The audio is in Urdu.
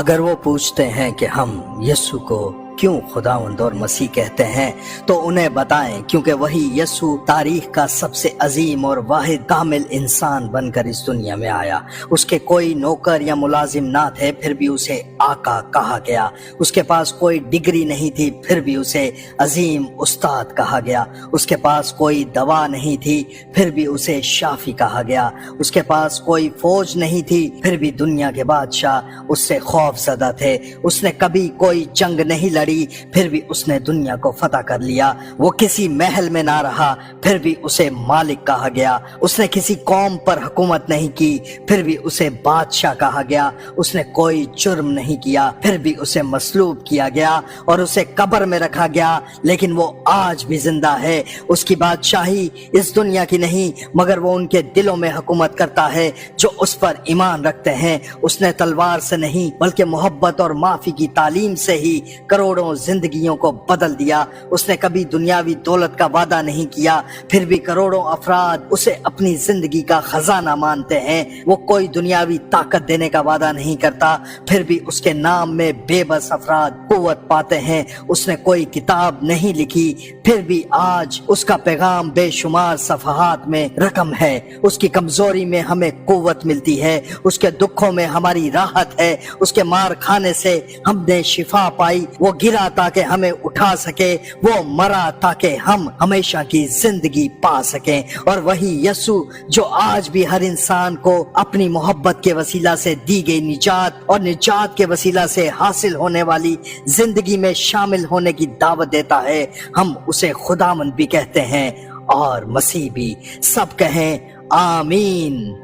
اگر وہ پوچھتے ہیں کہ ہم یسوع کو کیوں خداوند اور مسیح کہتے ہیں تو انہیں بتائیں کیونکہ وہی یسوع تاریخ کا سب سے عظیم اور واحد کامل انسان بن کر اس دنیا میں آیا۔ اس کے کوئی نوکر یا ملازم نہ تھے، پھر بھی اسے آقا کہا گیا۔ اس کے پاس کوئی ڈگری نہیں تھی، پھر بھی اسے عظیم استاد کہا گیا۔ اس کے پاس کوئی دوا نہیں تھی، پھر بھی اسے شافی کہا گیا۔ اس کے پاس کوئی فوج نہیں تھی، پھر بھی دنیا کے بادشاہ اس سے خوف زدہ تھے۔ اس نے کبھی کوئی جنگ نہیں لڑی، پھر بھی اس نے دنیا کو فتح کر لیا۔ وہ کسی محل میں نہ رہا، پھر بھی اسے مالک کہا گیا۔ اس نے کسی قوم پر حکومت نہیں کی، پھر بھی اسے بادشاہ کہا گیا۔ اس نے کوئی جرم نہیں کیا، پھر بھی اسے مصلوب کیا گیا اور اسے قبر میں رکھا گیا، لیکن وہ آج بھی زندہ ہے۔ اس کی بادشاہی اس دنیا کی نہیں، مگر وہ ان کے دلوں میں حکومت کرتا ہے جو اس پر ایمان رکھتے ہیں۔ اس نے تلوار سے نہیں بلکہ محبت اور معافی کی تعلیم سے ہی کروڑوں زندگیوں کو بدل دیا۔ اس نے کبھی دنیاوی دولت کا وعدہ نہیں کیا، پھر بھی کروڑوں افراد اسے اپنی زندگی کا خزانہ مانتے ہیں۔ وہ کوئی دنیاوی طاقت دینے کا وعدہ نہیں کرتا، پھر بھی اس کے نام میں بے بس افراد قوت پاتے ہیں۔ اس نے کوئی کتاب نہیں لکھی، پھر بھی آج اس کا پیغام بے شمار صفحات میں رقم ہے۔ اس کی کمزوری میں ہمیں قوت ملتی ہے، اس کے دکھوں میں ہماری راحت ہے۔ اس کے مار کھانے سے ہم نے شفا پائی۔ وہ گرا تاکہ ہمیں اٹھا سکے، وہ مرا تاکہ ہم ہمیشہ کی زندگی پا سکیں۔ اور وہی یسوع جو آج بھی ہر انسان کو اپنی محبت کے وسیلہ سے دی گئی نجات اور نجات کے وسیلہ سے حاصل ہونے والی زندگی میں شامل ہونے کی دعوت دیتا ہے، ہم اسے خداوند بھی کہتے ہیں اور مسیح بھی۔ سب کہیں آمین۔